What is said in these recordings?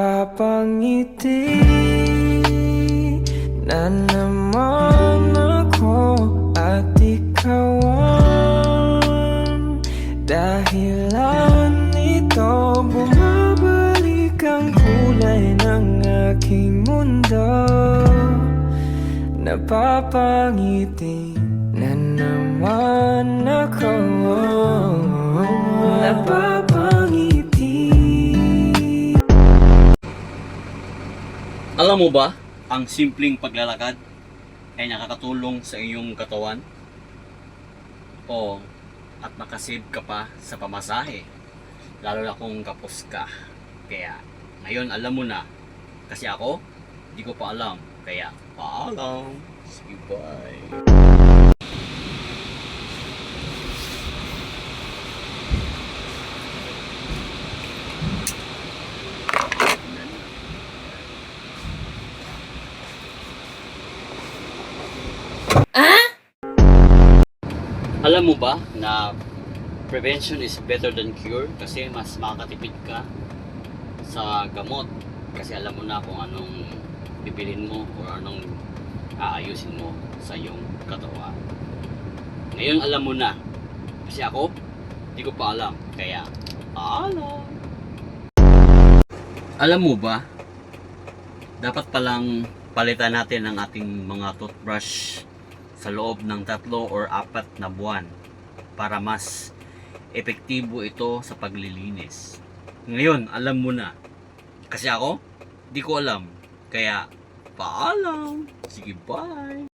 Napapangiti na naman ako at ikaw ang dahilan nito. Bumabalik ang kulay ng aking mundo. Napapangiti na naman ako. Napapangiti. Alam mo ba, ang simpleng paglalakad ay nakakatulong sa iyong katawan? O, at makasave ka pa sa pamasahe, lalo na kung kapos ka. Kaya, ngayon alam mo na. Kasi ako, di ko pa alam. Kaya, paalam. Sige, bye. Alam mo ba na prevention is better than cure? Kasi mas makakatipid ka sa gamot. Kasi alam mo na kung anong bibilin mo o anong aayusin mo sa iyong katawan. Ngayon alam mo na. Kasi ako, di ko pa alam. Kaya, alam. Alam mo ba, dapat palang palitan natin ang ating mga toothbrush sa loob ng 3 or 4 na buwan para mas epektibo ito sa paglilinis. Ngayon, alam mo na. Kasi ako, di ko alam. Kaya, paalam. Sige, bye.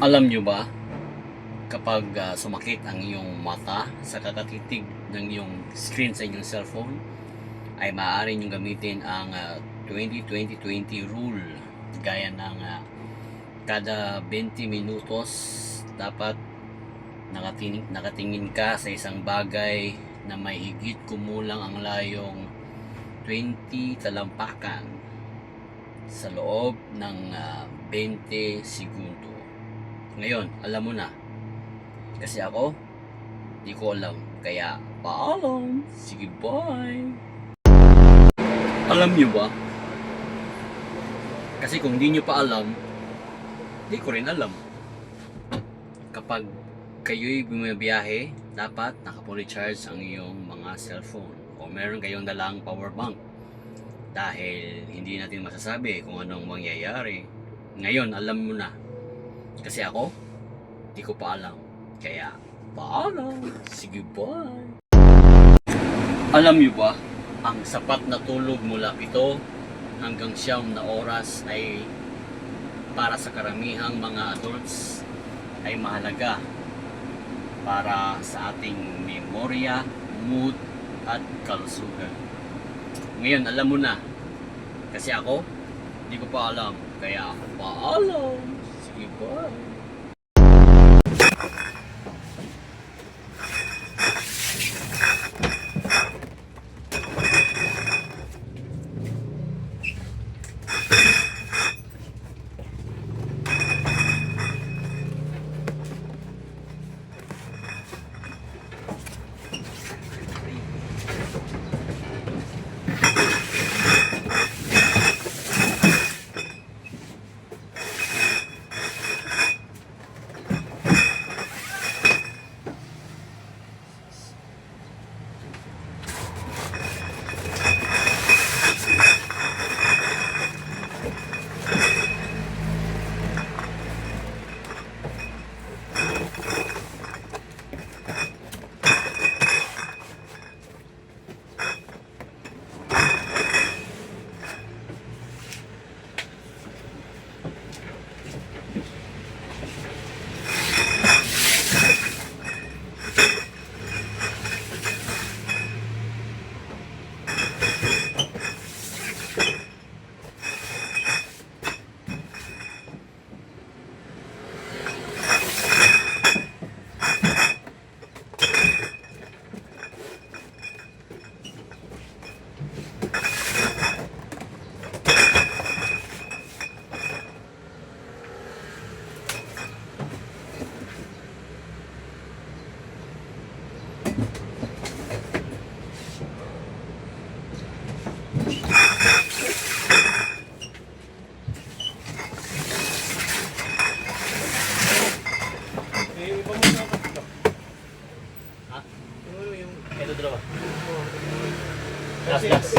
Alam nyo ba, kapag sumakit ang iyong mata sa kakatitig ng iyong screen sa inyong cellphone, ay maaari nyo gamitin ang 20-20-20 rule. Gaya ng kada 20 minutos dapat nakatingin ka sa isang bagay na may higit kumulang ang layong 20 talampakan sa loob ng 20 segundo. Ngayon, alam mo na. Kasi ako, di ko alam. Kaya, paalam. Sige, bye. Alam nyo ba? Kasi kung di nyo pa alam, di ko rin alam. Kapag kayo'y bumibiyahe, dapat naka-fully charge ang iyong mga cellphone o meron kayong dalang power bank. Dahil hindi natin masasabi kung anong mangyayari. Ngayon, alam mo na. Kasi ako, di ko pa alam. Kaya, paalam. Sige, bye. Alam niyo ba, ang sapat na tulog mula 7 hanggang 9 na oras ay para sa karamihang mga adults ay mahalaga para sa ating memorya, mood, at kalusugan. Ngayon, alam mo na. Kasi ako, di ko pa alam. Kaya, paalam. Sige, bye.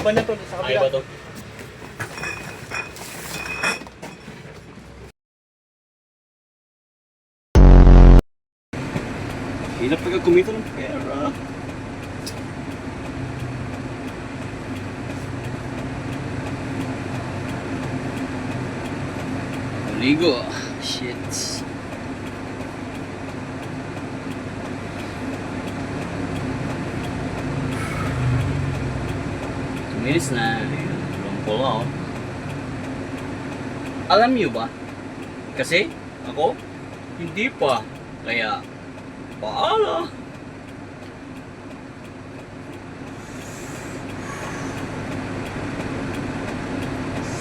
laban na to sa Ay kabila. ba to? Hirap talaga kumita ng pera. Ligo. Shit. Minutes na belum pull out. Alam niyo ba? Kasi ako hindi pa. Kaya paala.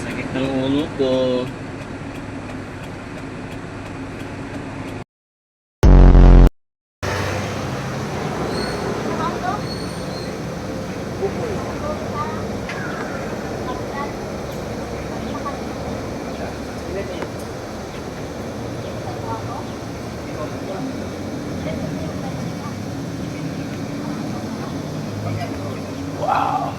Sakit ng ulo ko. Wow.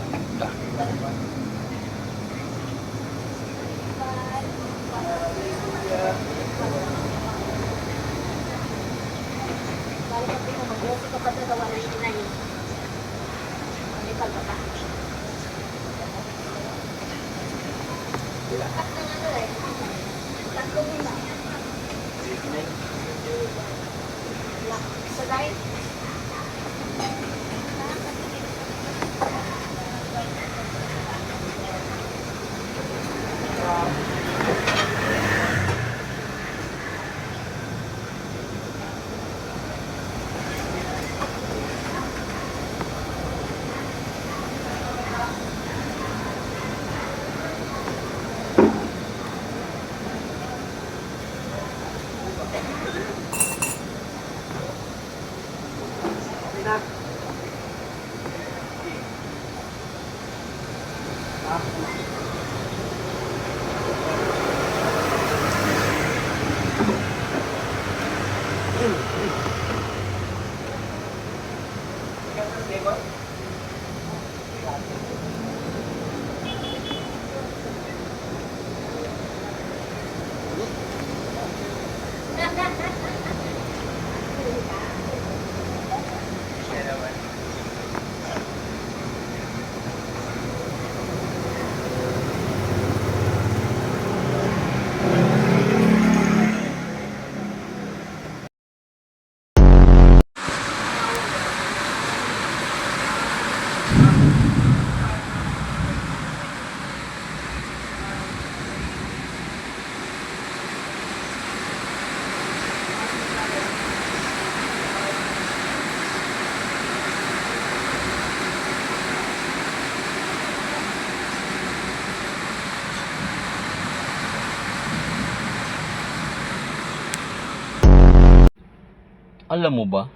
Alam mo ba,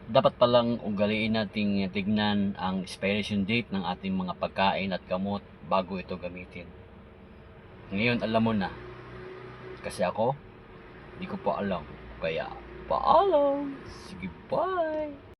dapat palang ugaliin nating tignan ang expiration date ng ating mga pagkain at gamot bago ito gamitin. Ngayon alam mo na, kasi ako, hindi ko pa alam. Kaya, paalam! Sige, bye!